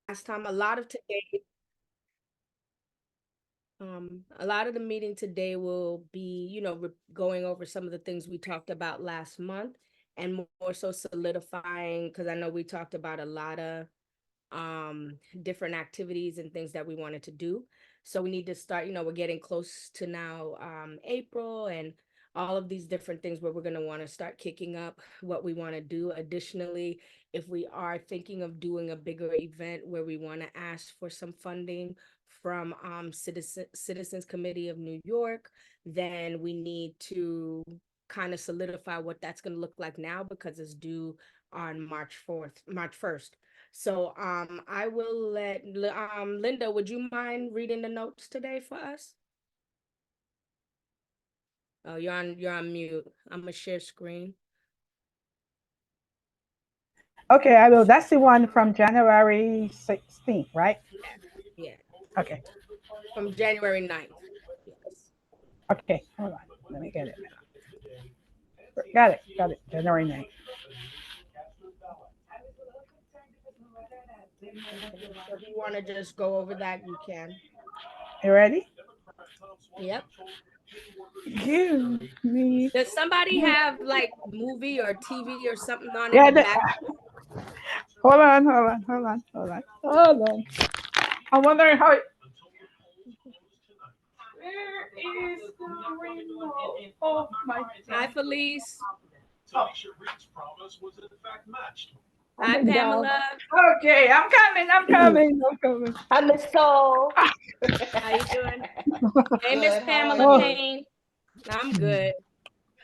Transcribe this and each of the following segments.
last time. A lot of the meeting today will be, going over some of the things we talked about last month and more so solidifying, because I know we talked about a lot of different activities and things that we wanted to do. So we need to start, we're getting close to now April and all of these different things where we're going to want to start kicking up what we want to do. Additionally, if we are thinking of doing a bigger event where we want to ask for some funding from Citizens Committee of New York, then we need to kind of solidify what that's going to look like now because it's due on March 1st. So I will let Linda, would you mind reading the notes today for us? Oh, you're on mute. I'm gonna share screen. Okay, I will. That's the one from January 16th, right? Yeah, Okay. from January 9th. Yes. Okay, hold on. Let me get it. Got it. Got it. January 9th. Okay. So if you want to just go over that, you can. You ready? Yep. Give me. Does somebody have like movie or TV or something on in Yeah, the back? hold on. I'm wondering how. Where is the remote of my Hi, thing? Felice. Oh, Hi, Coming down. Pamela. okay, I'm coming. I'm coming. I miss Soul. How you doing? Hey, Miss Good. How are Pamela Oh, you? Payne. I'm good.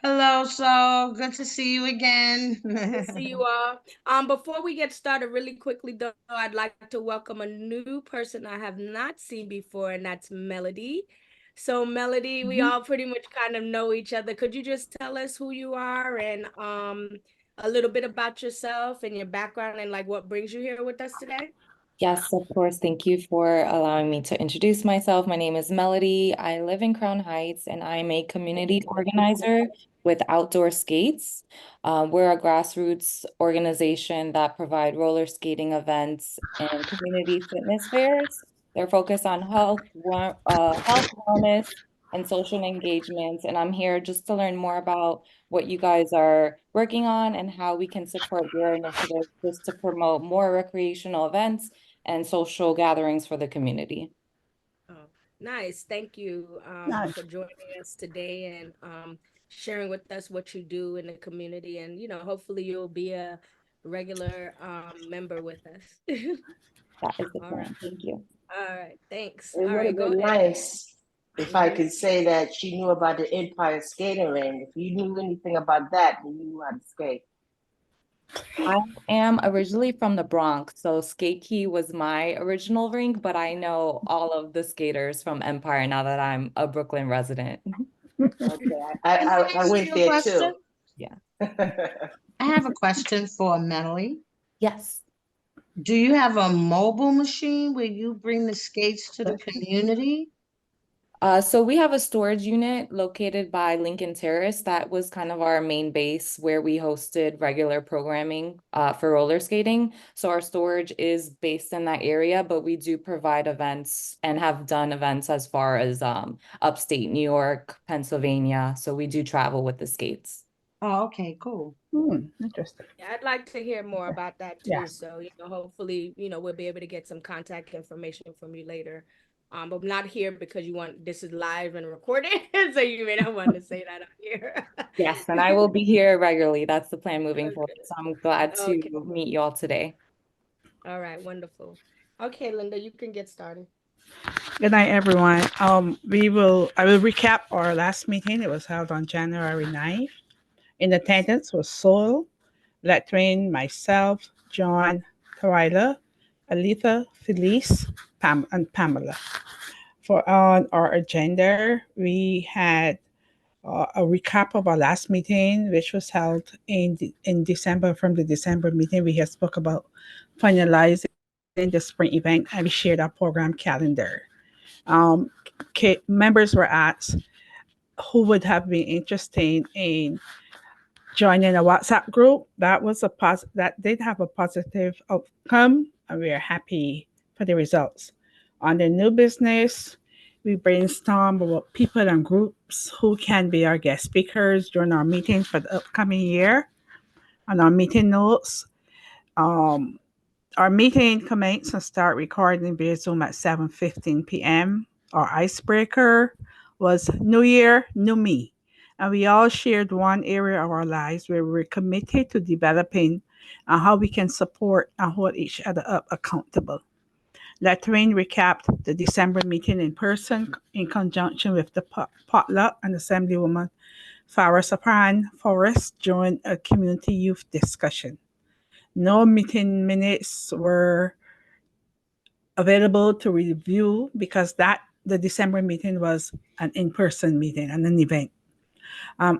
Hello, so good to see you again. Good to see you all. Before we get started, really quickly though, I'd like to welcome a new person I have not seen before, and that's Melody. So, Melody, we mhm. all pretty much kind of know each other. Could you just tell us who you are and a little bit about yourself and your background and like what brings you here with us today? Yes, of course. Thank you for allowing me to introduce myself. My name is Melody. I live in Crown Heights and I'm a community organizer with Outdoor Skates. We're a grassroots organization that provide roller skating events and community fitness fairs. They're focused on health, wellness, and social engagement. And I'm here just to learn more about what you guys are working on and how we can support your initiative just to promote more recreational events and social gatherings for the community. Oh, nice. Thank you Nice. for joining us today and sharing with us what you do in the community. And, hopefully you'll be a regular member with us. That is the All right. plan. Thank you. All right. Thanks. It All would right. have Go been ahead. nice if I could say that she knew about the Empire skating ring. If you knew anything about that, then you knew how to skate. I am originally from the Bronx, so Skate Key was my original rink, but I know all of the skaters from Empire now that I'm a Brooklyn resident. Okay, Can I I ask went you a there question? too. Yeah. I have a question for Melanie. Yes. Do you have a mobile machine where you bring the skates to the community? So we have a storage unit located by Lincoln Terrace. That was kind of our main base where we hosted regular programming for roller skating. So our storage is based in that area, but we do provide events and have done events as far as upstate New York, Pennsylvania. So we do travel with the skates. Oh, okay, cool. Interesting. Yeah, I'd like to hear more about that too. Yes. So, hopefully, we'll be able to get some contact information from you later. But I'm not here because this is live and recorded, so you may not want to say that on here. Yes, and I will be here regularly. That's the plan moving forward. Okay. So I'm glad to Okay. meet you all today. All right, wonderful. Okay, Linda, you can get started. Good night, everyone. I will recap our last meeting. It was held on January 9th. In attendance was Sol, Letwin, myself, John, Twyla, Alita, Felice, and Pamela. For on our agenda, we had a recap of our last meeting, which was held in December. From the December meeting, we had spoke about finalizing the spring event, and we shared our program calendar. Um, Members were asked who would have been interested in joining a WhatsApp group. That did have a positive outcome, and we are happy for the results. On the new business, we brainstorm about people and groups who can be our guest speakers during our meetings for the upcoming year. On our meeting notes, um, our meeting commence and start recording via Zoom at 7:15 p.m. Our icebreaker was New Year, New Me. And we all shared one area of our lives where we're committed to developing and how we can support and hold each other up accountable. Latrine recapped the December meeting in person in conjunction with the potluck and Assemblywoman Farah Sapran Forrest joined a community youth discussion. No meeting minutes were available to review because the December meeting was an in-person meeting and an event.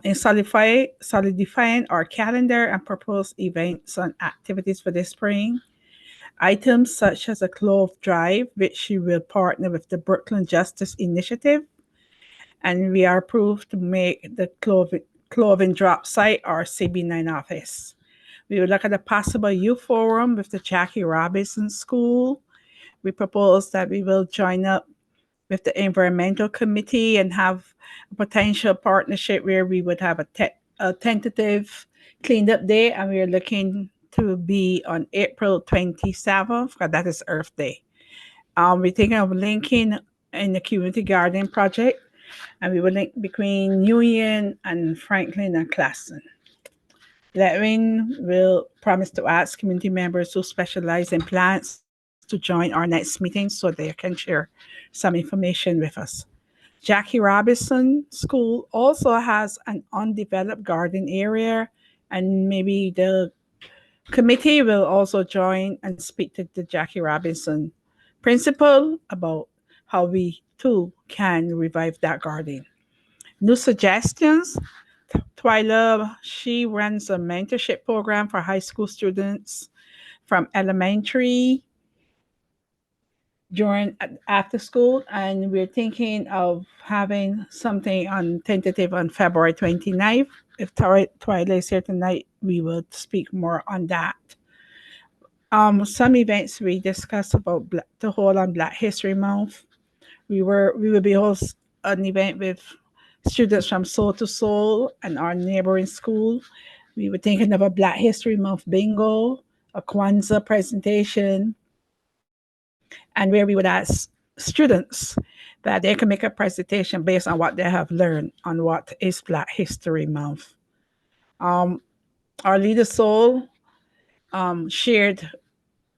In solidifying our calendar and proposed events and activities for this spring, items such as a clove drive, which we will partner with the Brooklyn Justice Initiative, and we are approved to make the clothing drop site our CB9 office. We would look at a possible youth forum with the Jackie Robinson School. We propose that we will join up with the environmental committee and have a potential partnership where we would have a tentative cleanup day, and we are looking to be on April 27th, because that is Earth Day. We're thinking of linking in the community garden project, and we will link between Union and Franklin and Classen. Levin will promise to ask community members who specialize in plants to join our next meeting so they can share some information with us. Jackie Robinson School also has an undeveloped garden area, and maybe the committee will also join and speak to the Jackie Robinson principal about how we too can revive that garden. New suggestions. Twyla, she runs a mentorship program for high school students from elementary during after school, and we're thinking of having something on tentative on February 29th. If Twyla is here tonight, we will speak more on that. Some events we discussed about to hold on Black History Month. We will be host an event with students from Soul to Soul and our neighboring school. We were thinking of a Black History Month bingo, a Kwanzaa presentation, and where we would ask students that they can make a presentation based on what they have learned on what is Black History Month. Our leader Soul shared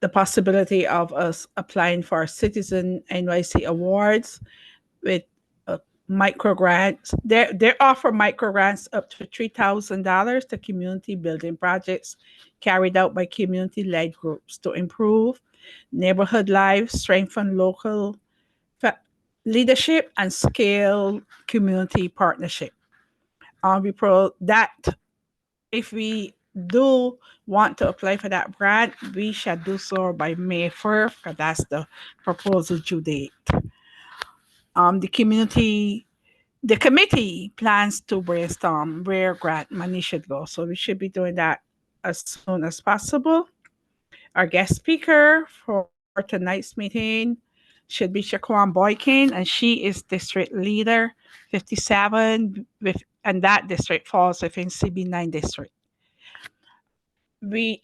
the possibility of us applying for Citizen NYC Awards with micro grants. They offer micro grants up to $3,000 to community building projects carried out by community-led groups to improve neighborhood life, strengthen local leadership, and scale community partnership. If we do want to apply for that grant, we shall do so by May 1st, because that's the proposal due date. The committee plans to brainstorm where grant money should go, so we should be doing that as soon as possible. Our guest speaker for tonight's meeting should be Shaquan Boykin, and she is district leader 57 and that district falls within CB9 district.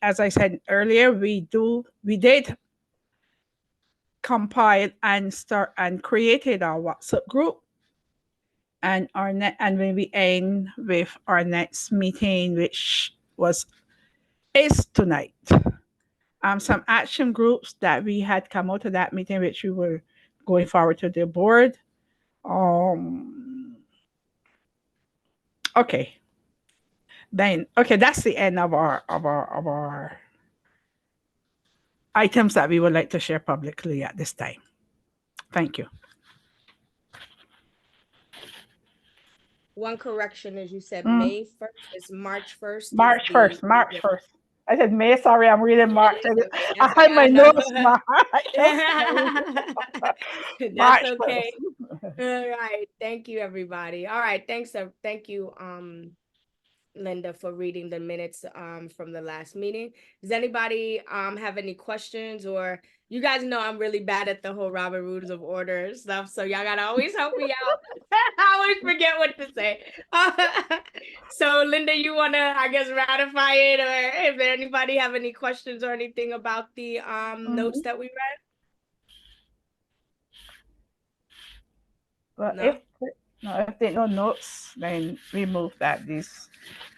As I said earlier, we did compile and created our WhatsApp group, and when we end with our next meeting, which is tonight. Some action groups that we had come out of that meeting, which we were going forward to the board. Okay. That's the end of our items that we would like to share publicly at this time. Thank you. One correction, as you said, May 1st, it's March 1st. March 1st. I said May, sorry, I'm reading March. I had my notes March. That's okay. All right. Thank you, everybody. All right. Thank you, Linda, for reading the minutes from the last meeting. Does anybody have any questions or You guys know I'm really bad at the whole Robert Rules of Order and stuff, so y'all gotta always help me out. I always forget what to say. So Linda, you wanna, I guess, ratify it, or if there anybody have any questions or anything about the notes that we read? Well, No? if there no notes, then we move that these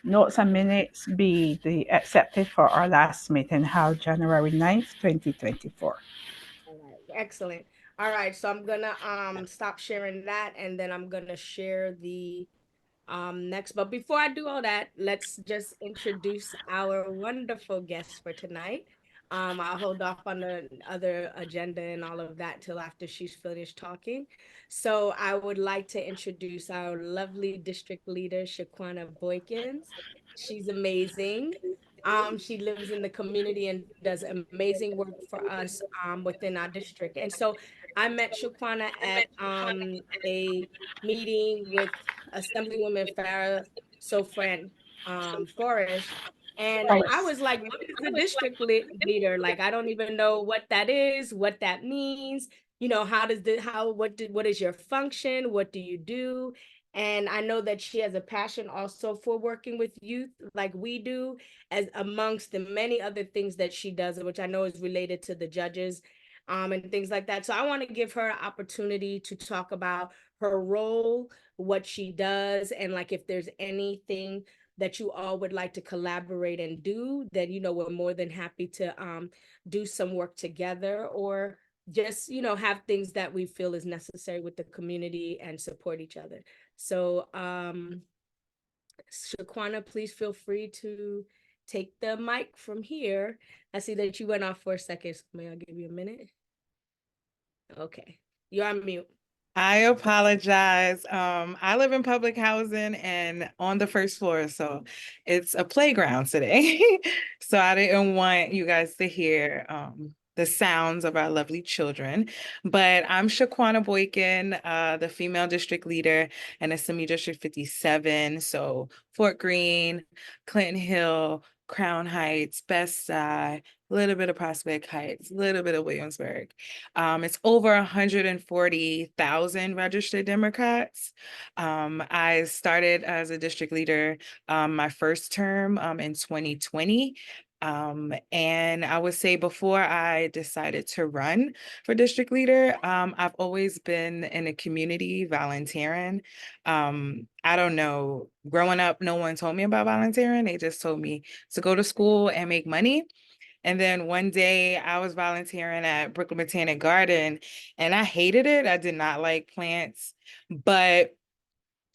notes and minutes be accepted for our last meeting held January 9th, 2024. All right, excellent. All right, so I'm gonna stop sharing that, and then I'm gonna share the next. But before I do all that, let's just introduce our wonderful guest for tonight. I'll hold off on the other agenda and all of that till after she's finished talking. So I would like to introduce our lovely district leader, Shaquana Boykins. She's amazing. She lives in the community and does amazing work for us within our district. And so I met Shaquana at a meeting with Assemblywoman Farah Sofran Forrest. And I was like, what is the district leader? Like, I don't even know what that is, what that means. You know, how does the what is your function? What do you do? And I know that she has a passion also for working with youth like we do, as amongst the many other things that she does, which I know is related to the judges and things like that. So I want to give her an opportunity to talk about her role, what she does, and like if there's anything that you all would like to collaborate and do, that we're more than happy to do some work together, or just have things that we feel is necessary with the community and support each other. So Shaquana, please feel free to take the mic from here. I see that you went off for a second, so may I give you a minute? Okay, you're on mute. I apologize. I live in public housing and on the first floor, so it's a playground today. So I didn't want you guys to hear the sounds of our lovely children. But I'm Shaquana Boykin, the female district leader in Assembly District 57. So Fort Greene, Clinton Hill, Crown Heights, Best Side, a little bit of Prospect Heights, a little bit of Williamsburg. It's over 140,000 registered Democrats. I started as a district leader my first term in 2020. And I would say before I decided to run for district leader, I've always been in the community volunteering. I don't know, growing up, no one told me about volunteering. They just told me to go to school and make money. And then one day I was volunteering at Brooklyn Botanic Garden and I hated it. I did not like plants, but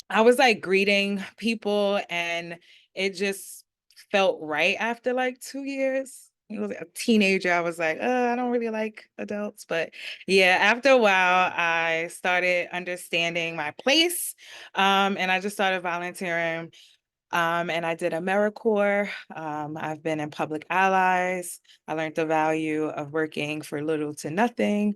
I was like greeting people and it just felt right after like 2 years. I was a teenager. I was like, I don't really like adults. But yeah, after a while, I started understanding my place. And I just started volunteering. And I did AmeriCorps. I've been in Public Allies. I learned the value of working for little to nothing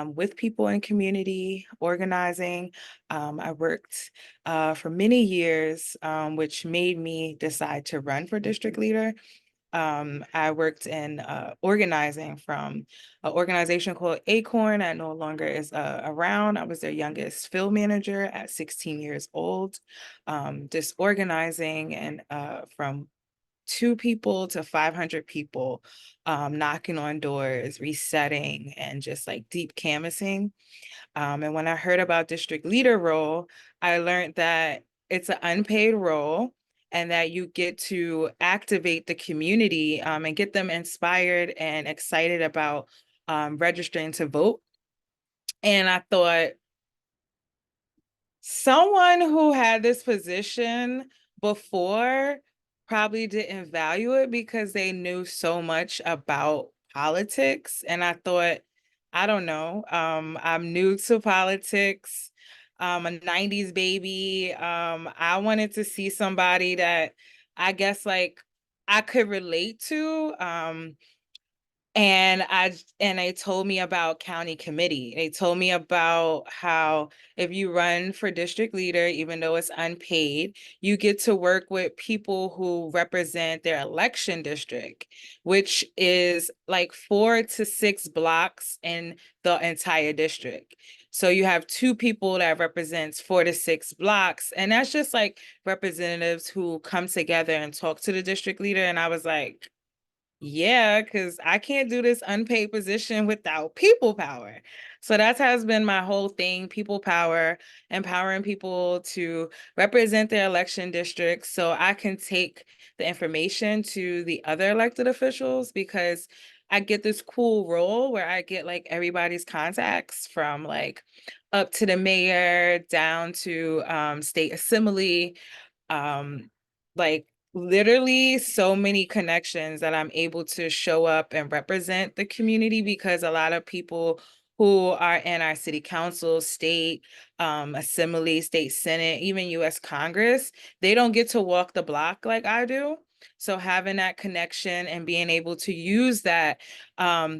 with people in community, organizing. I worked for many years, which made me decide to run for district leader. I worked in organizing from an organization called Acorn that no longer is around. I was their youngest field manager at 16 years old. Just organizing and from 2 people to 500 people, knocking on doors, resetting, and just like deep canvassing. And when I heard about district leader role, I learned that it's an unpaid role and that you get to activate the community and get them inspired and excited about registering to vote. And I thought, someone who had this position before probably didn't value it because they knew so much about politics. And I thought, I don't know, I'm new to politics. I'm a 90s baby. I wanted to see somebody that I guess like I could relate to. And they told me about county committee. They told me about how if you run for district leader, even though it's unpaid, you get to work with people who represent their election district, which is like 4 to 6 blocks in the entire district. So you have 2 people that represents 4 to 6 blocks. And that's just like representatives who come together and talk to the district leader. And I was like, yeah, because I can't do this unpaid position without people power. So that has been my whole thing, people power, empowering people to represent their election districts so I can take the information to the other elected officials, because I get this cool role where I get like everybody's contacts from like up to the mayor down to state assembly, like literally so many connections that I'm able to show up and represent the community, because a lot of people who are in our city council, state assembly, state senate, even US Congress, they don't get to walk the block like I do. So having that connection and being able to use that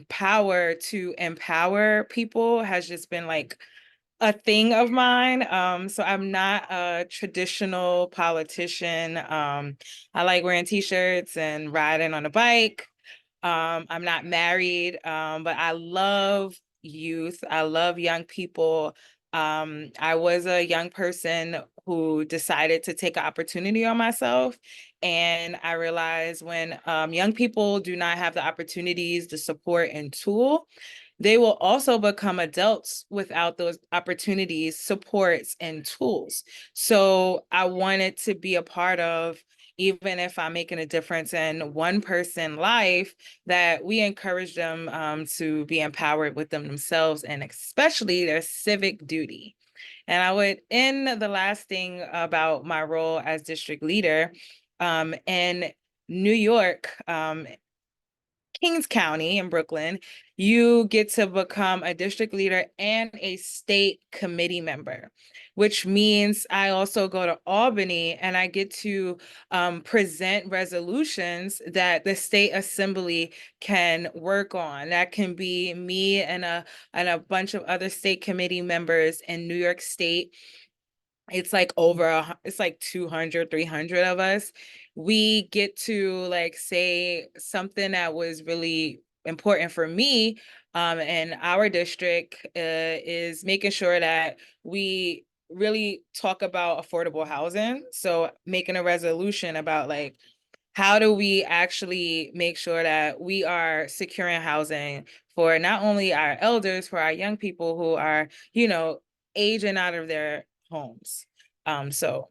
power to empower people has just been like a thing of mine. So I'm not a traditional politician. I like wearing t-shirts and riding on a bike. I'm not married, but I love youth. I love young people. I was a young person who decided to take an opportunity on myself. And I realized when young people do not have the opportunities, the support and tool, they will also become adults without those opportunities, supports, and tools. So I wanted to be a part of, even if I'm making a difference in one person's life, that we encourage them to be empowered with them themselves, and especially their civic duty. And I would end the last thing about my role as district leader in New York, Kings County in Brooklyn, you get to become a district leader and a state committee member, which means I also go to Albany and I get to present resolutions that the state assembly can work on. That can be me and a bunch of other state committee members in New York State. It's like it's like 200, 300 of us. We get to like say something that was really important for me in our district is making sure that we really talk about affordable housing. So making a resolution about like, how do we actually make sure that we are securing housing for not only our elders, for our young people who are, aging out of their homes. So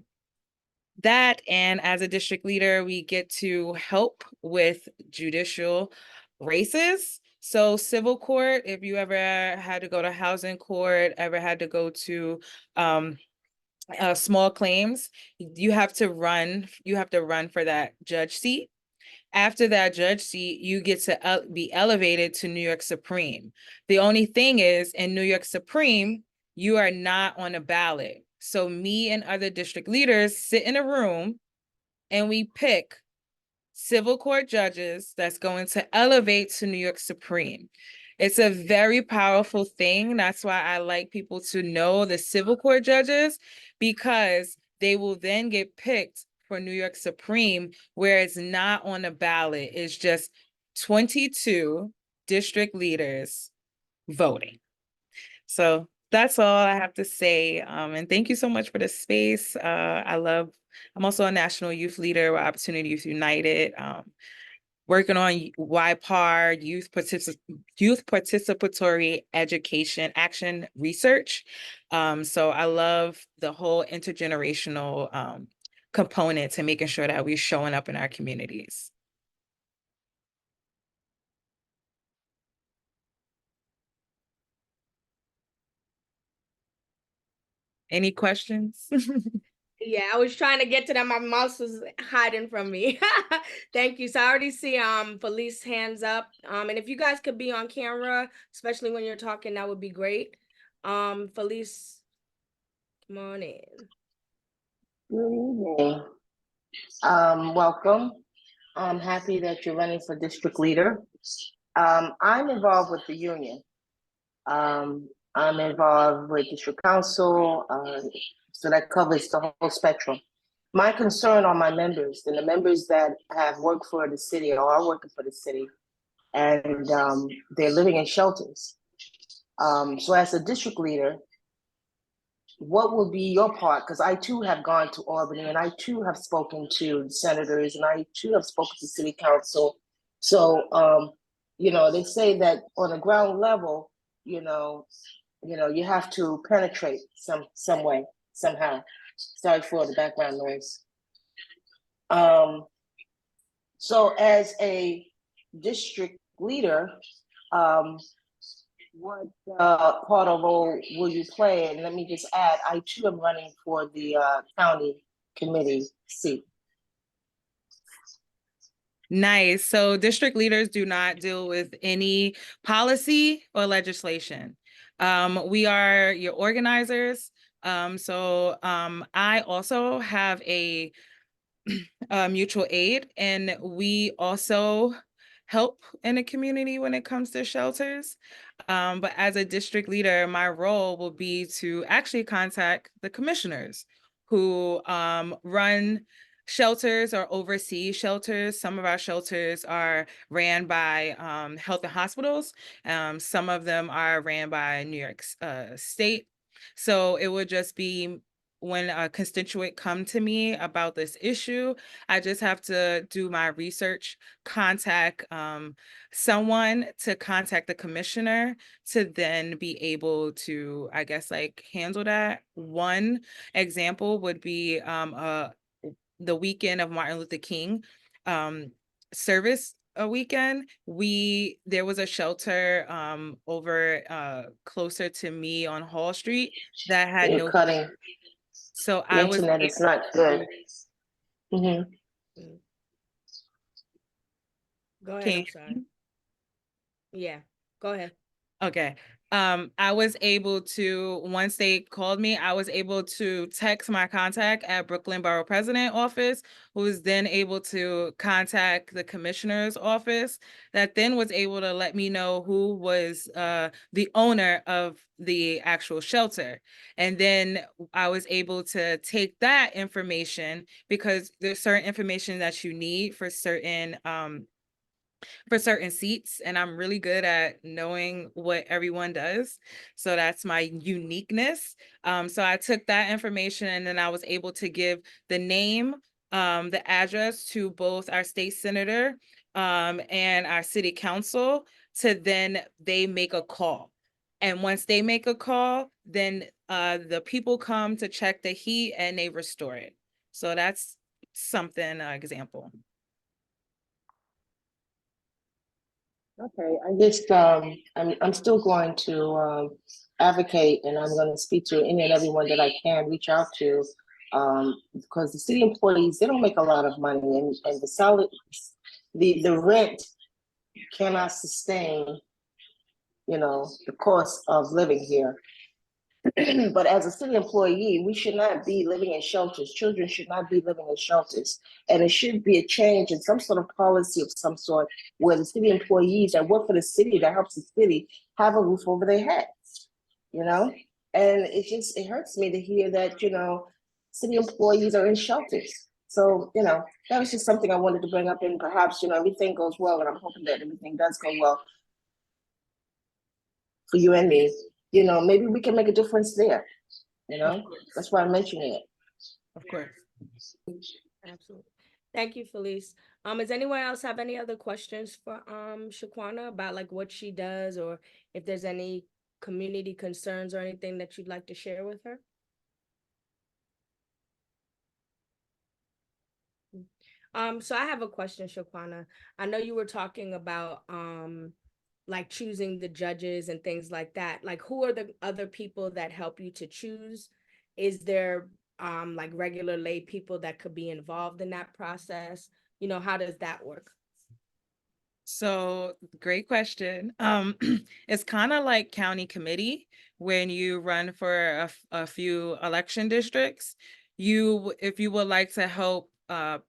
that, and as a district leader, we get to help with judicial races. So civil court, if you ever had to go to housing court, ever had to go to small claims, you have to run for that judge seat. After that judge seat, you get to be elevated to New York Supreme. The only thing is, in New York Supreme, you are not on a ballot. So me and other district leaders sit in a room and we pick civil court judges that's going to elevate to New York Supreme. It's a very powerful thing. That's why I like people to know the civil court judges, because they will then get picked for New York Supreme, where it's not on the ballot. It's just 22 district leaders voting. So that's all I have to say. And thank you so much for the space. I'm also a national youth leader with Opportunity Youth United, working on YPAR, youth participatory education action research. So I love the whole intergenerational component to making sure that we're showing up in our communities. Any questions? Yeah, I was trying to get to them. My mouse was hiding from me. Thank you. So I already see Felice hands up. And if you guys could be on camera, especially when you're talking, that would be great. Felice, come on in. Good evening. Welcome. I'm happy that you're running for district leader. I'm involved with the union. I'm involved with district council, so that covers the whole spectrum. My concern are my members and the members that have worked for the city or are working for the city, and they're living in shelters. So as a district leader, what will be your part? Because I too have gone to Albany, and I too have spoken to senators, and I too have spoken to city council. So, they say that on the ground level, you have to penetrate some way, somehow. Sorry for the background noise. So as a district leader, what part of role will you play? And let me just add, I too am running for the county committee seat. Nice. So district leaders do not deal with any policy or legislation. We are your organizers. I also have a mutual aid, and we also help in the community when it comes to shelters. But as a district leader, my role will be to actually contact the commissioners who run shelters or oversee shelters. Some of our shelters are ran by health and hospitals. Some of them are ran by New York State. So it would just be when a constituent come to me about this issue, I just have to do my research, contact someone to contact the commissioner to then be able to, I guess, like handle that. One example would be the weekend of Martin Luther King service a weekend. There was a shelter over closer to me on Hall Street that had You're no cutting. so The I was internet is not good. Mhm. Go ahead, Can I'm you- sorry. Yeah, go ahead. Okay. I was able to, once they called me, I was able to text my contact at Brooklyn Borough President office, who was then able to contact the commissioner's office, that then was able to let me know who was the owner of the actual shelter. And then I was able to take that information, because there's certain information that you need for certain seats, and I'm really good at knowing what everyone does. So that's my uniqueness. So I took that information, and then I was able to give the name, the address to both our state senator and our city council, to then they make a call. And once they make a call, then the people come to check the heat and they restore it. So that's something, example. Okay, I just I'm still going to advocate, and I'm going to speak to any and everyone that I can reach out to, because the city employees, they don't make a lot of money, and the rent cannot sustain, the cost of living here. But as a city employee, we should not be living in shelters. Children should not be living in shelters. And it should be a change in some sort of policy of some sort, where the city employees that work for the city, that helps the city, have a roof over their heads, And it hurts me to hear that, city employees are in shelters. So, that was just something I wanted to bring up, and perhaps, everything goes well, and I'm hoping that everything does go well for you and me. Maybe we can make a difference there. That's why I'm mentioning it. Of course. Absolutely. Thank you, Felice. Does anyone else have any other questions for Shaquana about like what she does, or if there's any community concerns or anything that you'd like to share with her? So I have a question, Shaquana. I know you were talking about like choosing the judges and things like that. Like, who are the other people that help you to choose? Is there like regular lay people that could be involved in that process? How does that work? So great question. It's kind of like county committee when you run for a few election districts. If you would like to help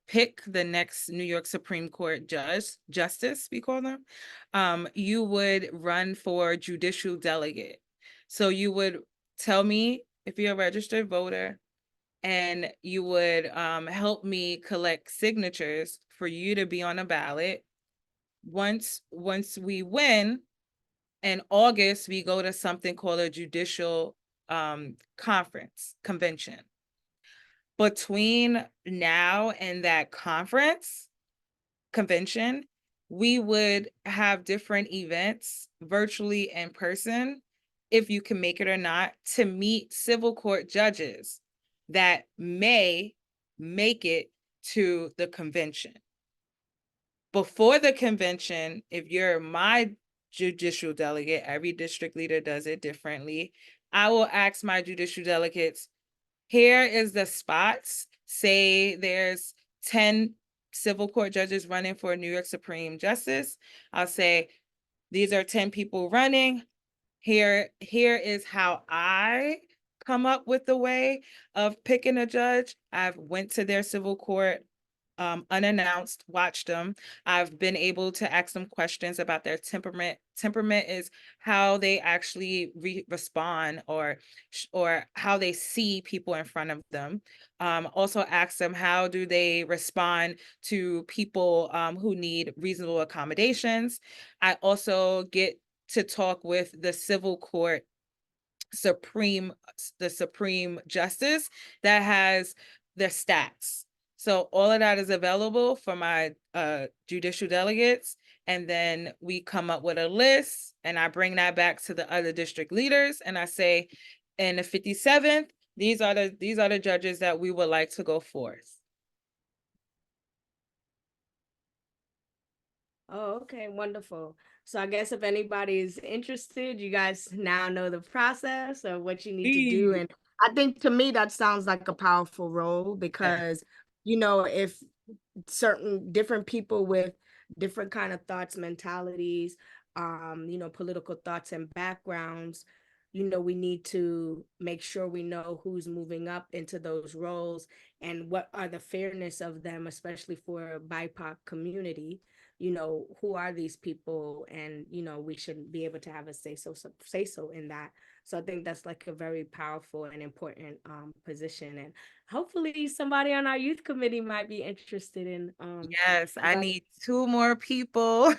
pick the next New York Supreme Court justice, we call them, you would run for judicial delegate. So you would tell me if you're a registered voter, and you would help me collect signatures for you to be on a ballot. Once we win, in August, we go to something called a judicial convention. Between now and that convention, we would have different events, virtually in person, if you can make it or not, to meet civil court judges that may make it to the convention. Before the convention, if you're my judicial delegate, every district leader does it differently. I will ask my judicial delegates, here is the spots. Say there's 10 civil court judges running for New York Supreme Justice. I'll say, these are 10 people running. Here is how I come up with the way of picking a judge. I've went to their civil court unannounced, watched them. I've been able to ask them questions about their temperament. Temperament is how they actually respond or how they see people in front of them. Also ask them, how do they respond to people who need reasonable accommodations. I also get to talk with the civil court Supreme Justice that has their stats. So all of that is available for my judicial delegates. And then we come up with a list, and I bring that back to the other district leaders, and I say, in the 57th, these are the judges that we would like to go forth. Oh, okay, wonderful. So I guess if anybody is interested, you guys now know the process of what you need to do. And I think to me, that sounds like a powerful role because, if certain different people with different kind of thoughts, mentalities, political thoughts and backgrounds, we need to make sure we know who's moving up into those roles and what are the fairness of them, especially for BIPOC community. Who are these people, and we should be able to have a say so in that. So I think that's like a very powerful and important position, and hopefully somebody on our youth committee might be interested in Yes, I need 2 more people.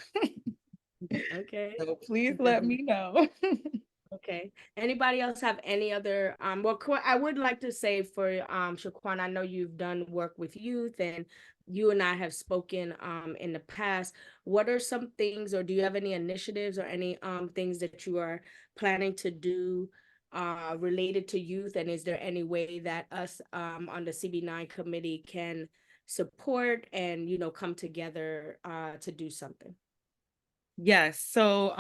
Okay. So please let me know. Okay. Anybody else have any other well, I would like to say for Shaquan, I know you've done work with youth and you and I have spoken in the past. What are some things, or do you have any initiatives or any things that you are planning to do related to youth? And is there any way that us on the CB9 committee can support and come together to do something? Yes. So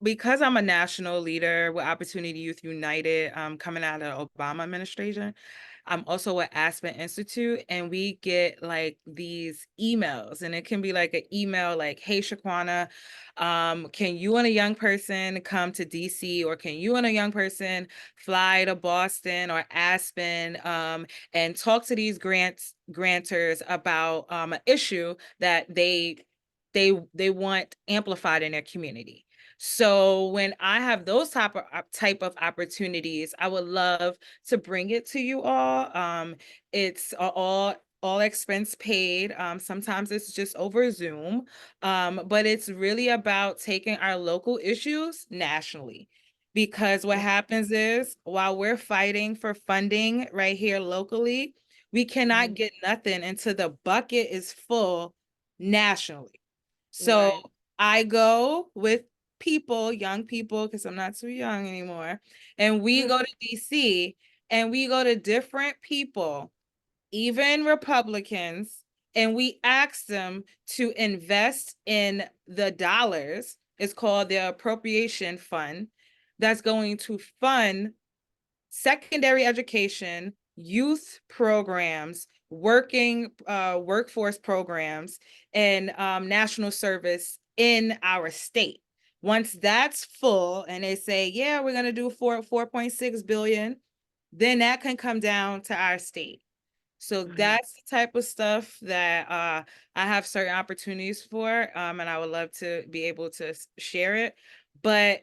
because I'm a national leader with Opportunity Youth United, coming out of Obama administration, I'm also at Aspen Institute, and we get like these emails, and it can be like an email like, hey, Shaquana, can you and a young person come to DC, or can you and a young person fly to Boston or Aspen and talk to these grantors about an issue that they want amplified in their community. So when I have those type of opportunities, I would love to bring it to you all. It's all expense paid. Sometimes it's just over Zoom, but it's really about taking our local issues nationally. Because what happens is, while we're fighting for funding right here locally, we cannot get nothing until the bucket is full nationally. So Right. I go with people, young people, because I'm not too young anymore, and we go to DC, and we go to different people, even Republicans, and we ask them to invest in the dollars. It's called the appropriation fund, that's going to fund secondary education, youth programs, workforce programs, and national service in our state. Once that's full, and they say, yeah, we're going to do 4.6 billion, then that can come down to our state. So Mhm. that's the type of stuff that I have certain opportunities for, and I would love to be able to share it. But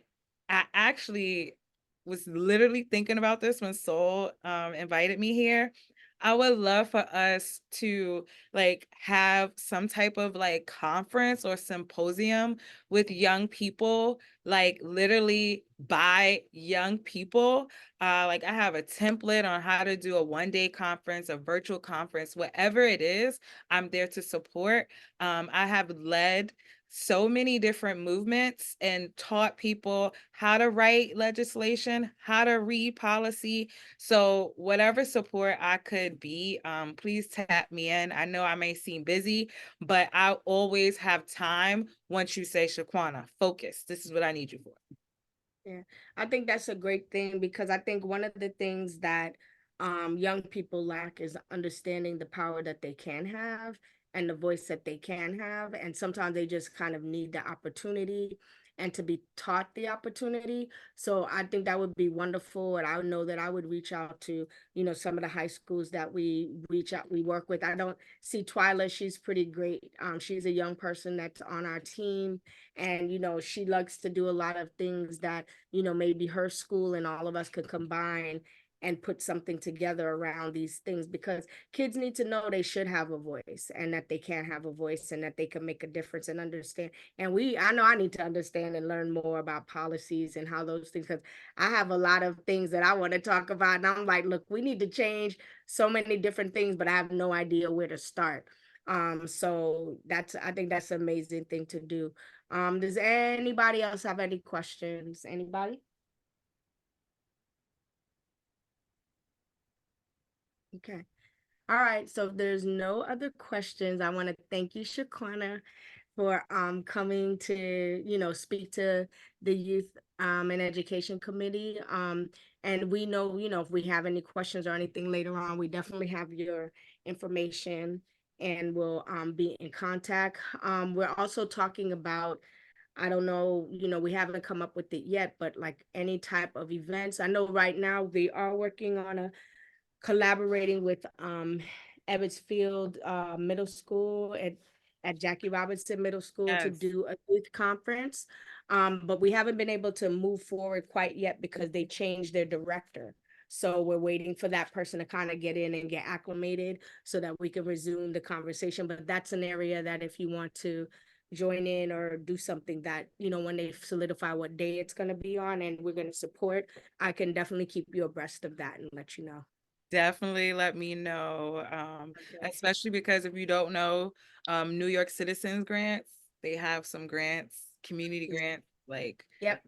I actually was literally thinking about this when Soul invited me here. I would love for us to like have some type of like conference or symposium with young people, like literally by young people. Like I have a template on how to do a 1-day conference, a virtual conference, whatever it is, I'm there to support. I have led so many different movements and taught people how to write legislation, how to read policy. So whatever support I could be, please tap me in. I know I may seem busy, but I always have time once you say, Shaquana, focus. This is what I need you for. Yeah, I think that's a great thing because I think one of the things that young people lack is understanding the power that they can have and the voice that they can have. And sometimes they just kind of need the opportunity and to be taught the opportunity. So I think that would be wonderful. And I know that I would reach out to, some of the high schools that we work with. I don't see Twyla, she's pretty great. She's a young person that's on our team. And, she likes to do a lot of things that, maybe her school and all of us could combine and put something together around these things because kids need to know they should have a voice and that they can have a voice and that they can make a difference and understand. And I know I need to understand and learn more about policies and how those things, because I have a lot of things that I want to talk about. And I'm like, look, we need to change so many different things, but I have no idea where to start. So I think that's an amazing thing to do. Does anybody else have any questions? Anybody? Okay. All right. So if there's no other questions, I want to thank you, Shaquana, for coming to, speak to the Youth and Education Committee. And we know, if we have any questions or anything later on, we definitely have your information and we'll be in contact. We're also talking about, I don't know, we haven't come up with it yet, but like any type of events. I know right now we are working on collaborating with Evansfield Middle School at Jackie Robinson Middle School to Yes. do a youth conference. But we haven't been able to move forward quite yet because they changed their director. So we're waiting for that person to kind of get in and get acclimated so that we can resume the conversation. But that's an area that if you want to join in or do something that, when they solidify what day it's going to be on and we're going to support, I can definitely keep you abreast of that and let you know. Definitely let me know, Okay. especially because if you don't know, New York Citizens Grants, they have some grants, community Yeah. grants, like Yep.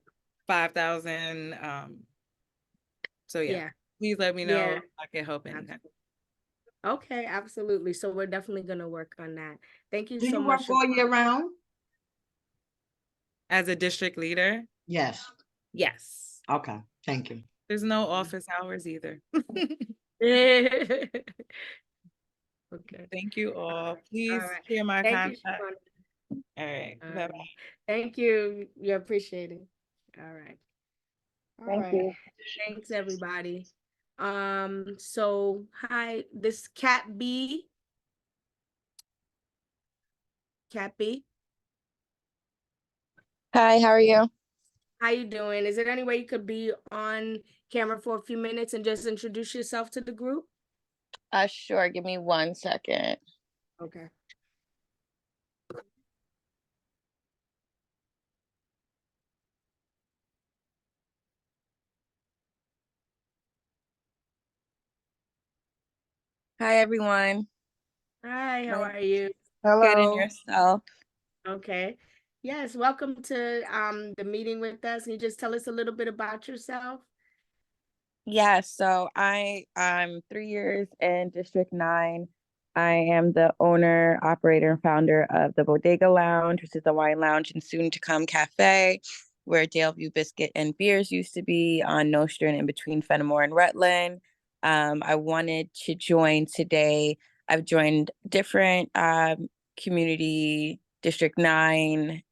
5,000. So yeah, Yeah. please let me know Yeah. if I can help anytime. Okay, absolutely. So we're definitely going to work on that. Thank you Do so you much. work all year round? As a district leader, Yes. yes. Okay, thank you. There's no office hours either. Okay. Thank you all. All Please right. share my Thank you, contact. Shaquana. All right. All Bye-bye. right. Thank you. You appreciate it. All right. All Thank right. you. Thanks, everybody. So hi, this Cat B. Cat B, Hi, how are you? how you doing? Is there any way you could be on camera for a few minutes and just introduce yourself to the group? Sure, give me 1 second. Okay. Hi, everyone. Hi, how My- are you? Good, and Hello. yourself? Okay. Yes, welcome to the meeting with us. Can you just tell us a little bit about yourself? Yeah, so I'm 3 years in District 9. I am the owner, operator, and founder of the Bodega Lounge, which is a wine lounge and soon to come cafe, where Daleview Biscuit and Beers used to be on Nostrand in between Fenimore and Rutland. I wanted to join today. I've joined different community District 9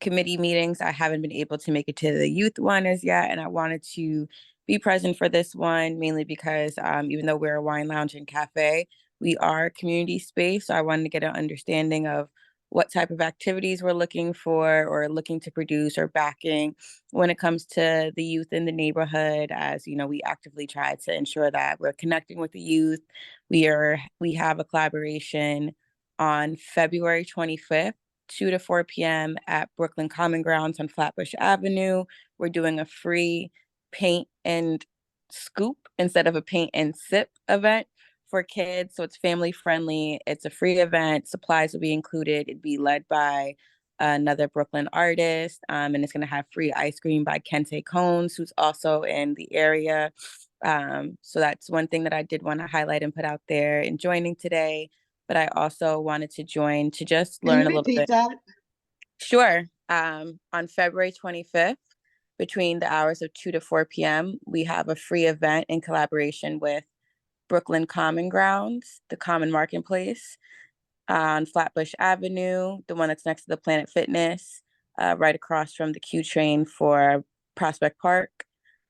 committee meetings. I haven't been able to make it to the youth one as yet, and I wanted to be present for this one mainly because even though we're a wine lounge and cafe, we are a community space. So I wanted to get an understanding of what type of activities we're looking for or looking to produce or backing when it comes to the youth in the neighborhood. As you know, we actively try to ensure that we're connecting with the youth. We have a collaboration on February 25th, 2 to 4 p.m. at Brooklyn Common Grounds on Flatbush Avenue. We're doing a free paint and scoop instead of a paint and sip event for kids. So it's family friendly. It's a free event. Supplies will be included. It'd be led by another Brooklyn artist. And it's going to have free ice cream by Kente Cones, who's also in the area. So that's one thing that I did want to highlight and put out there in joining today. But I also wanted to join to just Can learn you a little repeat bit. that? Sure. On February 25th, between the hours of 2 to 4 p.m., we have a free event in collaboration with Brooklyn Common Grounds, the Common Marketplace on Flatbush Avenue, the one that's next to the Planet Fitness, right across from the Q train for Prospect Park.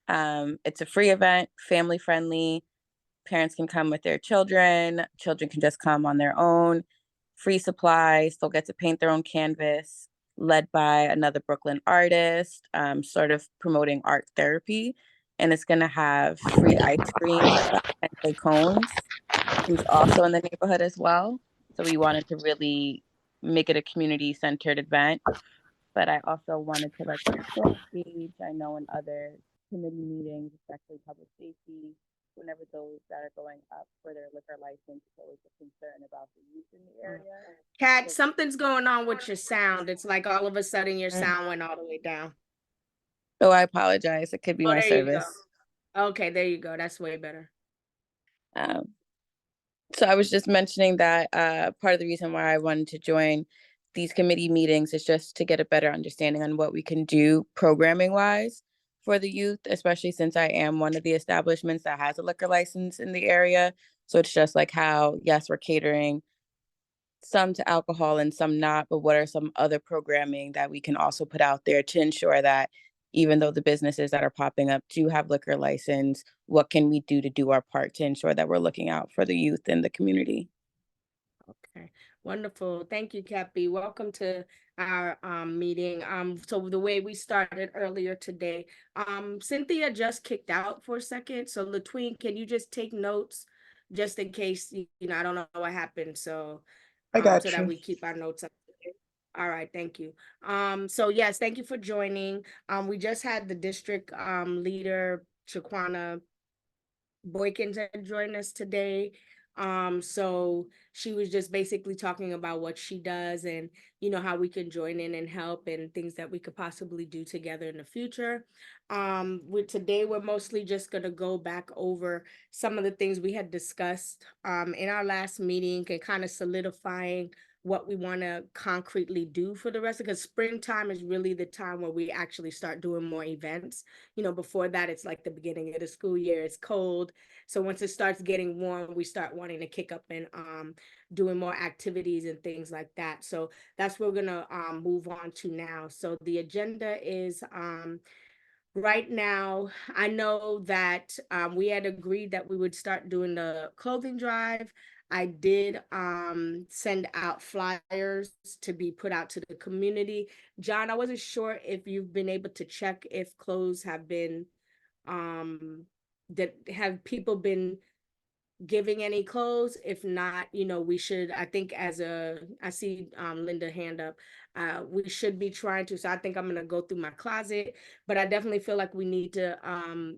It's a free event, family friendly. Parents can come with their children. Children can just come on their own. Free supplies. They'll get to paint their own canvas, led by another Brooklyn artist, sort of promoting art therapy. And it's going to have free ice cream by Kente Cones, who's also in the neighborhood as well. So we wanted to really make it a community-centered event. But I also wanted to let the store gauge. I know in other committee meetings, especially public safety, whenever those that are going up for their liquor license, it's always a concern about the youth in the area. Kat, something's going on with your sound. It's like all of a sudden your Mm. sound went all the way down. Oh, I apologize. It could be Oh, my there you go. service. Okay, there you go. That's way better. So I was just mentioning that part of the reason why I wanted to join these committee meetings is just to get a better understanding on what we can do programming wise for the youth, especially since I am one of the establishments that has a liquor license in the area. So it's just like how, yes, we're catering some to alcohol and some not, but what are some other programming that we can also put out there to ensure that even though the businesses that are popping up do have liquor license, what can we do to do our part to ensure that we're looking out for the youth in the community? Okay, wonderful. Thank you, Cappy. Welcome to our meeting. So the way we started earlier today, Cynthia just kicked out for a second. So Latween, can you just take notes just in case, I don't know what happened. So I got so that you. we keep our notes up to date. All right, thank you. So yes, thank you for joining. We just had the district leader, Shaquana Boykins, had joined us today. So she was just basically talking about what she does and how we can join in and help and things that we could possibly do together in the future. Today we're mostly just gonna go back over some of the things we had discussed in our last meeting and kind of solidifying what we want to concretely do for the rest, because springtime is really the time where we actually start doing more events. Before that, it's like the beginning of the school year, it's cold. So once it starts getting warm, we start wanting to kick up and doing more activities and things like that. So that's what we're gonna move on to now. So the agenda is right now, I know that we had agreed that we would start doing the clothing drive. I did send out flyers to be put out to the community. John, I wasn't sure if you've been able to check if clothes have been that have people been giving any clothes. If not, we should, I think I see Linda hand up. We should be trying to, so I think I'm gonna go through my closet, but I definitely feel like we need to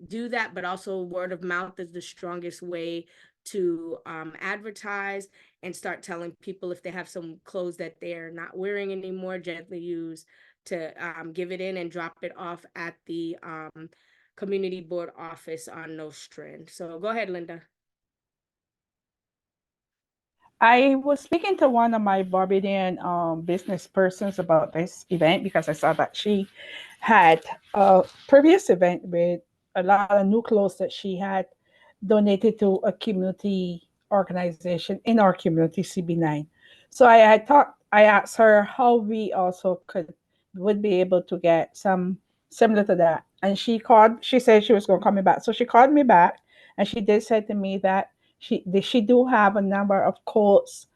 do that. But also word of mouth is the strongest way to advertise and start telling people if they have some clothes that they're not wearing anymore, gently use to give it in and drop it off at the community board office on Nostrand. So go ahead, Linda. I was speaking to one of my Barbadian business persons about this event because I saw that she had a previous event with a lot of new clothes that she had donated to a community organization in our community, CB9. So I asked her how we also would be able to get some similar to that. And she said she was going to call me back. So she called me back and she did say to me that she do have a number of coats,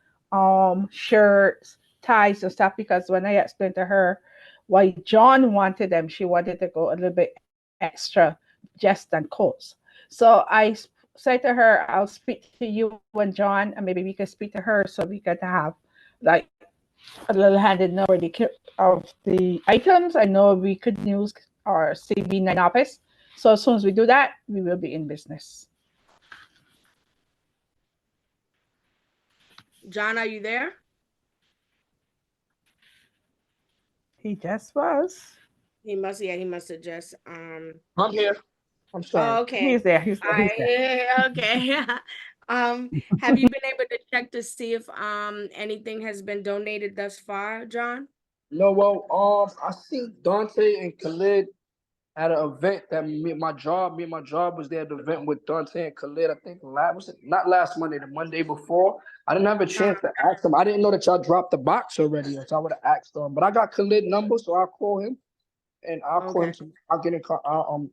shirts, ties and stuff, because when I explained to her why John wanted them, she wanted to go a little bit extra just than coats. So said to her, I'll speak to you and John, and maybe we can speak to her so we could have like a little handed know of the items. I know we could use our CB9 office. So as soon as we do that, we will be in business. John, are you there? He just was. He must have just I'm here. I'm sorry. oh, okay. He's there. He's there. He's there. Okay. Have you been able to check to see if anything has been donated thus far, John? No, well, I see Dante and Khalid at an event that me and my job was there at the event with Dante and Khalid. I think was it not last Monday, the Monday before. I didn't have a chance to ask them. I didn't know that y'all dropped the box already, so I would have asked them. But I got Khalid number, so I'll call him, and I'll call him. I'll get in. I'll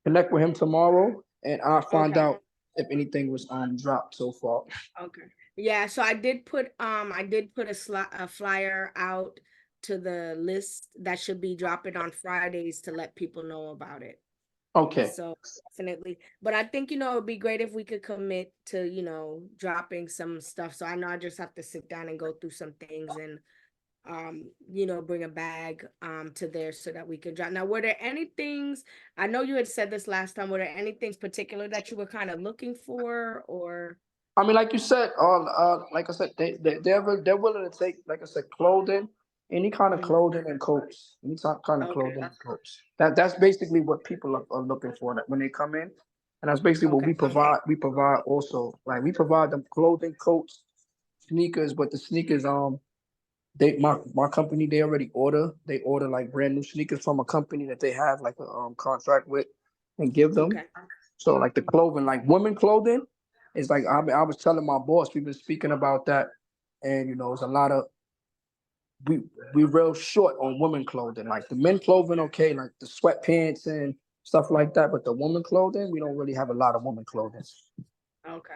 connect with him tomorrow, and I'll find out if anything was dropped so far. Okay. Yeah, so I did put a flyer out to the list that should be dropping on Fridays to let people know about it. Okay. So definitely, but I think, it would be great if we could commit to, dropping some stuff. So I know I just have to sit down and go through some things and, bring a bag, to there so that we can drop. Now, were there any things, I know you had said this last time, were there any things particular that you were kind of looking for, or? I mean, like you said, like I said, they're willing to take, like I said, clothing, any kind of clothing and coats, any kind of clothing and coats. That's basically what people are looking for when they come in, and that's basically what we provide. We provide also, like we provide them clothing, coats, sneakers, but the sneakers, my company, they order like brand new sneakers from a company that they have like a contract with, and give them. Okay. So like the clothing, like women clothing. It's like I was telling my boss, we've been speaking about that, and it's a lot of we real short on women clothing. Like the men clothing, okay, like the sweatpants and stuff like that, but the women clothing, we don't really have a lot of women clothing. Okay.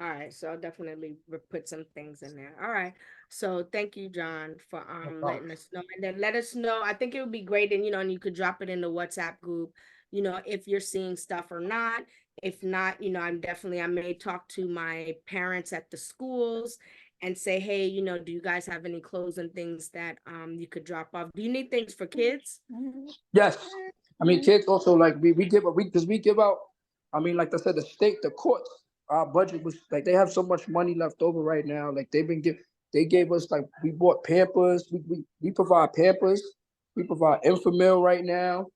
All right. So I'll definitely put some things in there. All right. So thank you, John, for letting us know. And then let us know. I think it would be great, and and you could drop it in the WhatsApp group, if you're seeing stuff or not. If not, I may talk to my parents at the schools and say, hey, do you guys have any clothes and things that you could drop off? Do you need things for kids? Yes. I mean, kids also, like we give out. I mean, like I said, the courts, our budget was like, they have so much money left over right now. Like they gave us, like, we bought Pampers. We provide Pampers. We provide Infamil right now.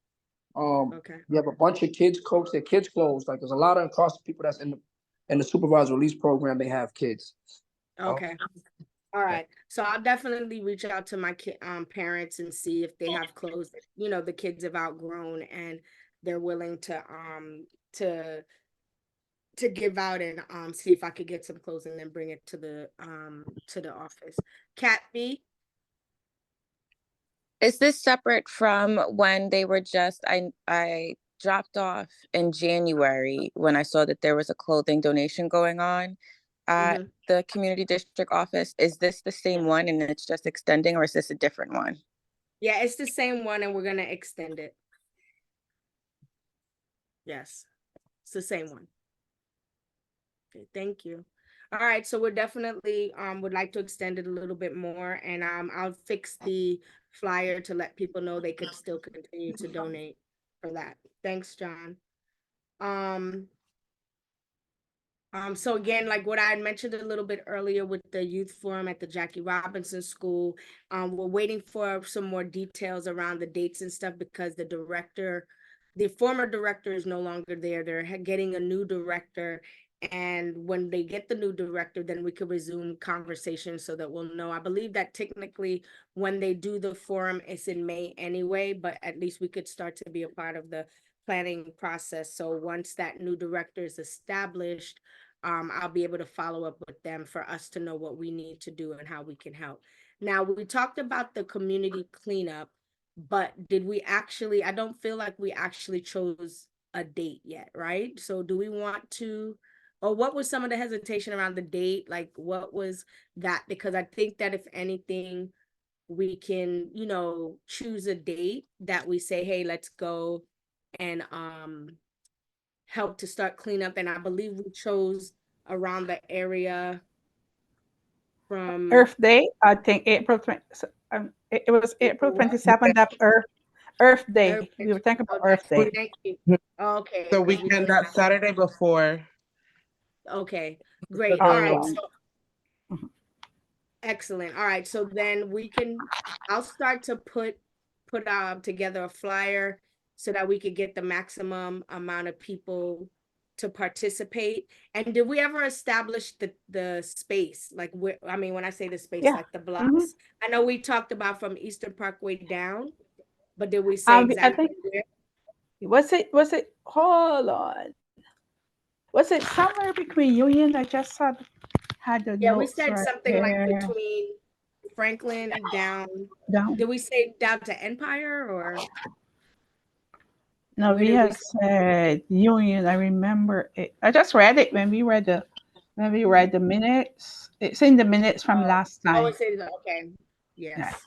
We have a bunch of kids coats, their kids clothes. Like there's a lot of across people that's in the supervised release program. They have kids. Okay. All right. So I'll definitely reach out to my parents and see if they have clothes that, the kids have outgrown and they're willing to give out, and see if I could get some clothes and then bring it to the office. Cat B. Is this separate from when they were I dropped off in January when I saw that there was a clothing donation going on at the community district office? Is this the same one and it's just extending, or is this a different one? Yeah, it's the same one, and we're gonna extend it. Yes, it's the same one. Okay, thank you. All right, so we're definitely would like to extend it a little bit more, and I'll fix the flyer to let people know they could still continue to donate for that. Thanks, John. So again, like what I had mentioned a little bit earlier with the youth forum at the Jackie Robinson School, we're waiting for some more details around the dates and stuff because the former director is no longer there. They're getting a new director, and when they get the new director, then we could resume conversations so that we'll know. I believe that technically when they do the forum, it's in May anyway, but at least we could start to be a part of the planning process. So once that new director is established, I'll be able to follow up with them for us to know what we need to do and how we can help. Now, we talked about the community cleanup, but I don't feel like we actually chose a date yet, right? So do we want to or what was some of the hesitation around the date? Like, what was that? Because I think that if anything, we can, you know, choose a date that we say, hey, let's go and help to start cleanup. And I believe we chose around the area from Earth Day, I think April 20, it was April April what? 27th, that Earth Day. Earth- We were thinking Oh, about Earth that's Day. thank you. Okay, The 'cause we weekend, did that have- Saturday before. Okay, great. Oh, All right. wow. So excellent. All right. So then I'll start to put together a flyer so that we could get the maximum amount of people to participate. And did we ever establish the space? Like where, I mean, when I say the space, Yeah. like the blocks, I know we talked about from Eastern Parkway down, but did we say I exactly think, where? was it, hold on. Was it somewhere between Union? I just had the Yeah, we notes said right something like there. between Franklin down. Down. Did we say down to Empire or? No, Where we did we had say- said Union. I remember it. I just read it when we read the minutes. It's in the minutes from last Oh, time. it says, okay, yes.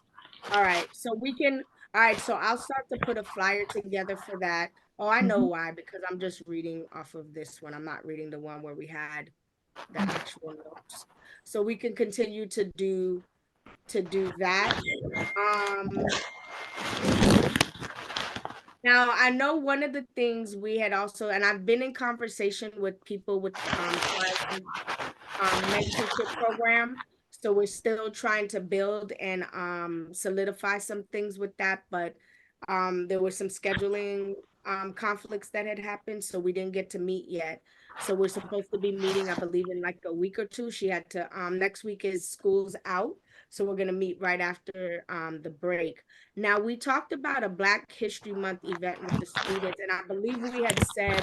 All right, so all right, so I'll start to put a flyer together for that. Oh, I know why, because I'm just reading off of this one. I'm not reading the one where we had the actual notes. So we can continue to do that. Now I know one of the things we had also, and I've been in conversation with people with mentorship program. So we're still trying to build and solidify some things with that, but there were some scheduling conflicts that had happened, so we didn't get to meet yet. So we're supposed to be meeting, I believe, in like a week or two. She had to next week is school's out, so we're gonna meet right after the break. Now we talked about a Black History Month event with the students, and I believe we had said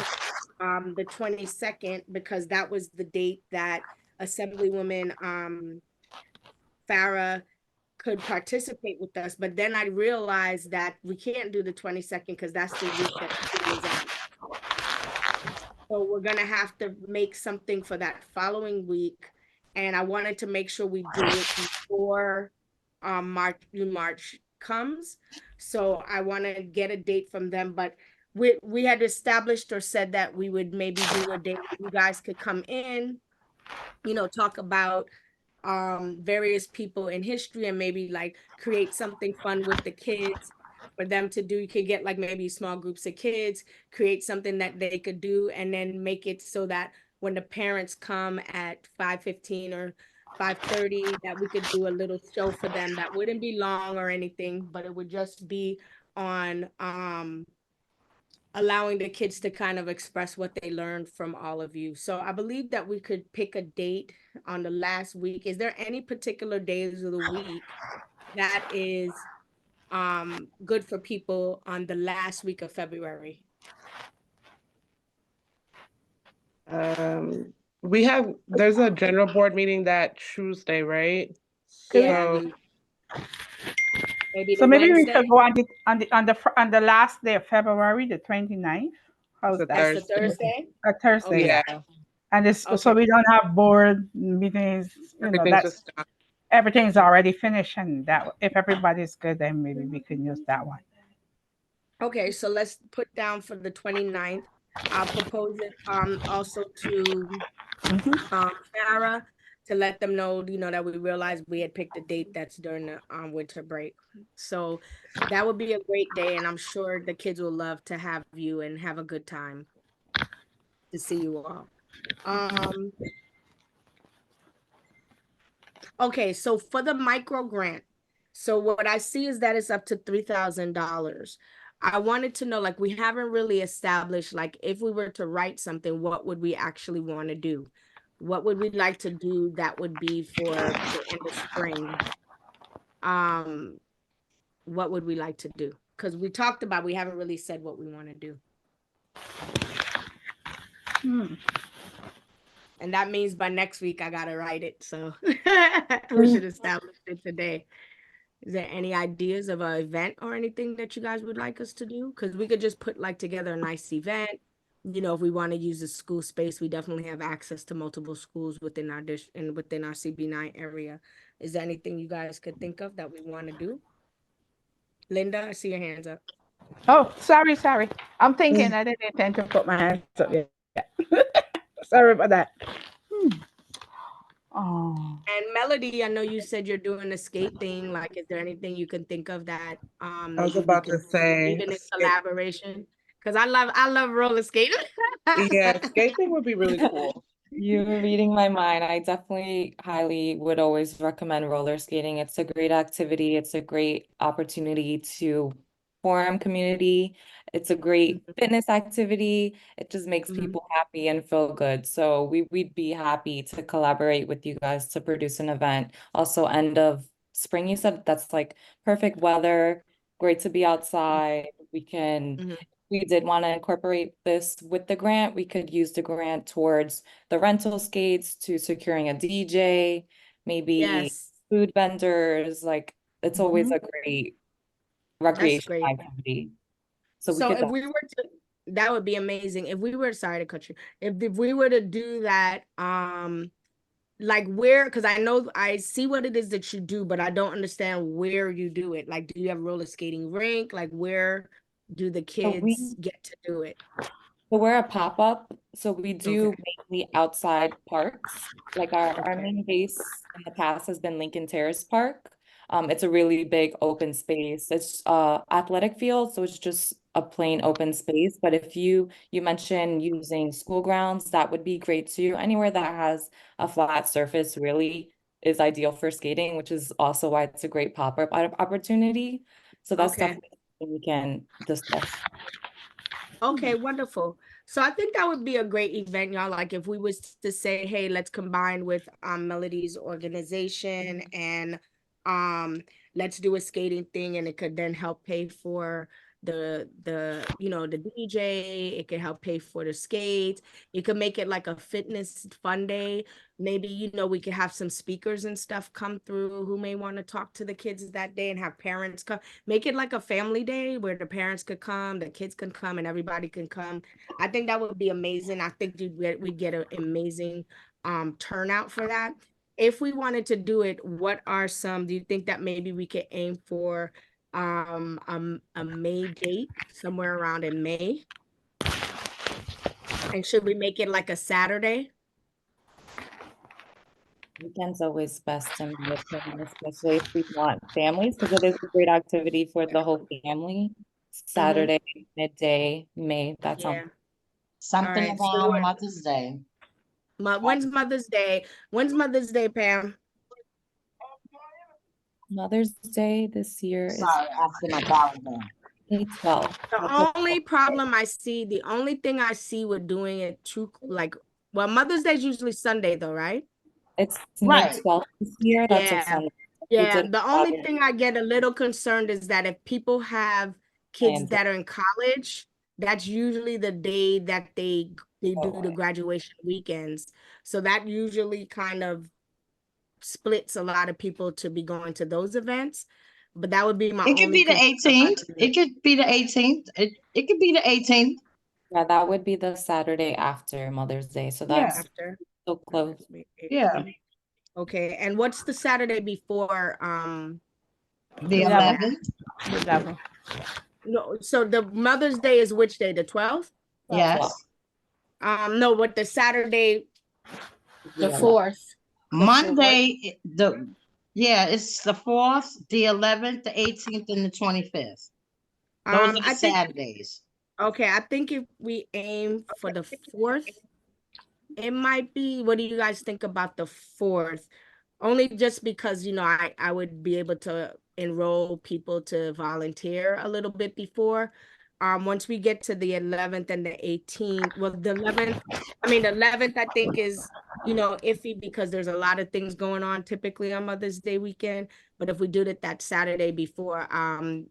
the 22nd, because that was the date that Assemblywoman Farah could participate with us. But then I realized that we can't do the 22nd because that's the week that school is out. So we're gonna have to make something for that following week. And I wanted to make sure we do it before March comes. So I want to get a date from them, but we had established or said that we would maybe do a date where you guys could come in, you know, talk about various people in history and maybe like create something fun with the kids for them to do. You could get like maybe small groups of kids, create something that they could do, and then make it so that when the parents come at 5:15 or 5:30, that we could do a little show for them that wouldn't be long or anything, but it would just be on allowing the kids to kind of express what they learned from all of you. So I believe that we could pick a date on the last week. Is there any particular days of the week that is good for people on the last week of February? There's a general board meeting that Tuesday, right? Yeah, So- maybe So the maybe we Wednesday. could go on the last day of February, the 29th. How's It's a that? That's the Thursday. A Thursday, Yeah. yeah. And it's so Okay. we don't have board meetings. You know, Everything's that's just done. everything's already finished, and that if everybody's good, then maybe we can use that one. Okay, so let's put down for the 29th. I'll propose it also to Farah to let them know, you know, that we realized we had picked a date that's during the winter break. So that would be a great day, and I'm sure the kids will love to have you and have a good time to see you all. Okay, so for the micro grant, so what I see is that it's up to $3,000. I wanted to know, like, we haven't really established, like, if we were to write something, what would we actually want to do? What would we like to do that would be for the end of spring? What would we like to do? Because we talked about, we haven't really said what we want to do. And that means by next week, I got to write it. So we should establish it today. Is there any ideas of an event or anything that you guys would like us to do? Because we could just put like together a nice event, you know, if we want to use the school space, we definitely have access to multiple schools within our dish and within our CB9 area. Is there anything you guys could think of that we want to do? Linda, I see your hands up. Oh, sorry. I'm thinking I didn't intend to put my hands up yet. Sorry about that. Oh, And Melody, I know you said you're doing a skate thing. Like, is there anything you can think of that I was maybe we about to could say, even in skate- collaboration? Because I love roller skating. yeah, skating would be really cool. You're reading my mind. I definitely highly would always recommend roller skating. It's a great activity. It's a great opportunity to form community. It's a great fitness activity. It just makes Mhm. people happy and feel good. So we'd be happy to collaborate with you guys to produce an event. Also, end of spring, you said that's like perfect weather, great to be outside. We can Mhm. we did want to incorporate this with the grant. We could use the grant towards the rental skates to securing a DJ, maybe Yes, food vendors. Like it's always a great that's recreation great. activity. So we So could if we were to, that would be amazing. If we were, sorry to cut you, if we were to do that, like where, because I know I see what it is that you do, but I don't understand where you do it. Like, do you have roller skating rink? Like, where do the so we kids get to do it? So we're a pop-up, so we do Okay. mainly outside parks. Like our Okay. main base in the past has been Lincoln Terrace Park. It's a really big open space. It's athletic field, so it's just a plain open space. But if you mentioned using school grounds, that would be great too. Anywhere that has a flat surface really is ideal for skating, which is also why it's a great pop-up opportunity. So that's Okay. definitely something we can discuss. Okay, wonderful. So I think that would be a great event, y'all. Like if we was to say, hey, let's combine with Melody's organization and let's do a skating thing, and it could then help pay for the you know the DJ. It could help pay for the skates. It could make it like a fitness fun day. Maybe, you know, we could have some speakers and stuff come through who may want to talk to the kids that day and have parents come. Make it like a family day where the parents could come, the kids can come, and everybody can come. I think that would be amazing. I think we'd get an amazing turnout for that. If we wanted to do it, what are some, do you think that maybe we could aim for a May date, somewhere around in May? And should we make it like a Saturday? Weekend's always best in my opinion, especially if we want families, because it is a great activity for the whole family. Saturday, midday, May, that sounds. Yeah. All Something right. So around Mother's Day. when's Mother's Day? When's Mother's Day, Pam? Mother's Day this year is Sorry, after my calendar. May 12th. The only problem I see, the only thing I see with doing it too, like, well, Mother's Day is usually Sunday though, right? It's May Right. 12th this year. That's a Yeah. Sunday. We Yeah. did The only Saturday, thing I get a little concerned is that if people have kids and that are in college, that's usually the day that they do the graduation weekends. So that usually kind of splits a lot of people to be going to those events. But that would be my It could only be the concern. 18th. It could be the 18th. It could be the 18th. yeah, that would be the Saturday after Mother's Day. So Yeah. that's After. so close. Yeah. Okay. And what's the Saturday before? The Yeah. 11th. Whatever. No, so the Mother's Day is which day? The 12th? Yes. No, what the Saturday, the Yeah. 4th. Monday, it's the 4th, the 11th, the 18th, and the 25th. Those are the I think, Saturdays. okay, I think if we aim for the 4th, it might be, what do you guys think about the 4th? Only just because, you know, I would be able to enroll people to volunteer a little bit before. Once we get to the 11th and the 18th, well, the 11th I think is, you know, iffy because there's a lot of things going on typically on Mother's Day weekend. But if we do it that Saturday before, in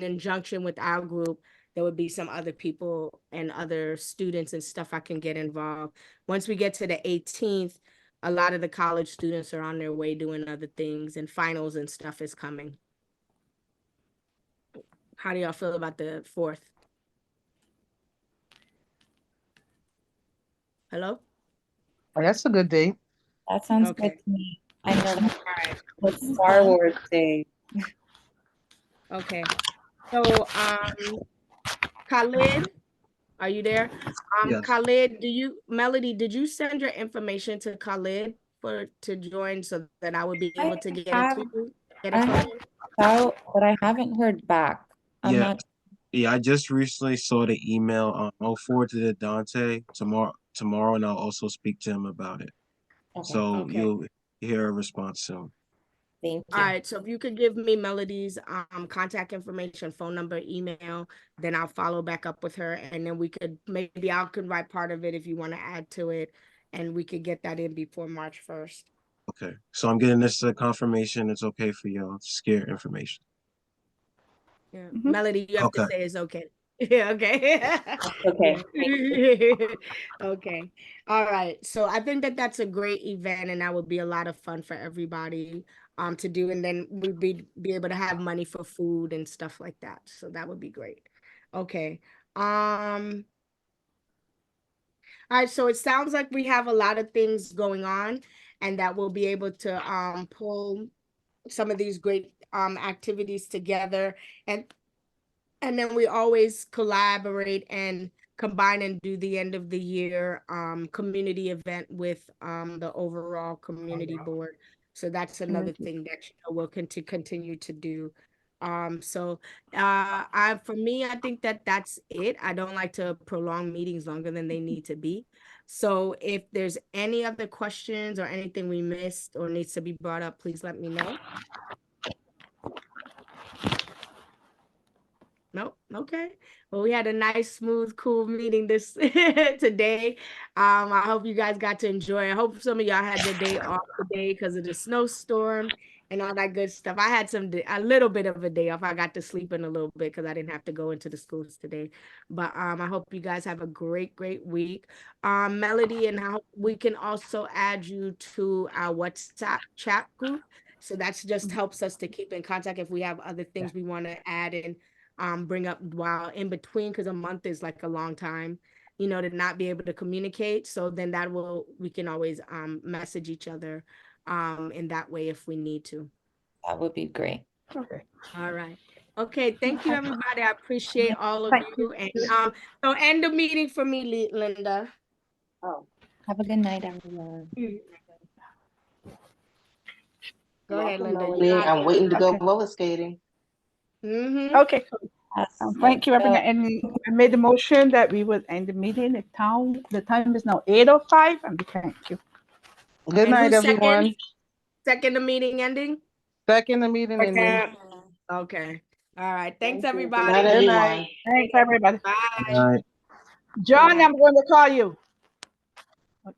injunction with our group, there would be some other people and other students and stuff I can get involved. Once we get to the 18th, a lot of the college students are on their way doing other things, and finals and stuff is coming. How do y'all feel about the 4th? Hello? Oh, that's a good day. That sounds Okay. good to me. I know that All right. it's Star Wars Day. Okay. So, Khalid, are you there? Yes. Khalid, Melody, did you send your information to Khalid to join so that I would be able to get have- get I a have phone? out, but I haven't heard back. I'm Yeah, not. yeah. I just recently saw the email. I'll forward it to Dante tomorrow, and I'll also speak to him about it. Okay. So Okay. you'll hear a response soon. Thank All you. right, so if you could give me Melody's contact information, phone number, email, then I'll follow back up with her, and then maybe I can write part of it if you want to add to it, and we could get that in before March 1st. Okay. So I'm getting this confirmation. It's okay for y'all to share information. Yeah, Mhm. Melody, you have to Okay. say it's okay. Yeah, okay. Okay. Yeah. Okay. All right. So I think that that's a great event, and that would be a lot of fun for everybody to do, and then we'd be able to have money for food and stuff like that. So that would be great. Okay. All right, so it sounds like we have a lot of things going on, and that we'll be able to pull some of these great activities together, and then we always collaborate and combine and do the end of the year community event with the overall community board. So that's another thing that we'll continue to do. For me, I think that that's it. I don't like to prolong meetings longer than they need to be. So if there's any other questions or anything we missed or needs to be brought up, please let me know. Nope. Okay. Well, we had a nice, smooth, cool meeting this today. I hope you guys got to enjoy. I hope some of y'all had your day off today because of the snowstorm and all that good stuff. I had a little bit of a day off. I got to sleep in a little bit because I didn't have to go into the schools today. But I hope you guys have a great, great week. Melody, and how we can also add you to our WhatsApp chat group. So that's just helps us to keep in contact if we have other things we want to add in. Bring up while in between, because a month is like a long time, to not be able to communicate. So then we can always message each other in that way if we need to. That would be great. Okay. All right. Okay, thank you, everybody. I appreciate all of Thank you. And so end the meeting for me, Linda. Oh, have a good night, everyone. Go ahead, Linda. I'm waiting to go roller skating. Mm-hmm. Okay. Yes, Thank you, let's go. everyone. And I made the motion that we would end the meeting. The time is now 8:05, and we thank you. Good night, Second? everyone. Second the meeting ending? Second the meeting ending. Okay. All right. Thanks, Good everybody. night, Good everyone. night. Thanks, everybody. Bye. All right. John, I'm going to call you. Okay.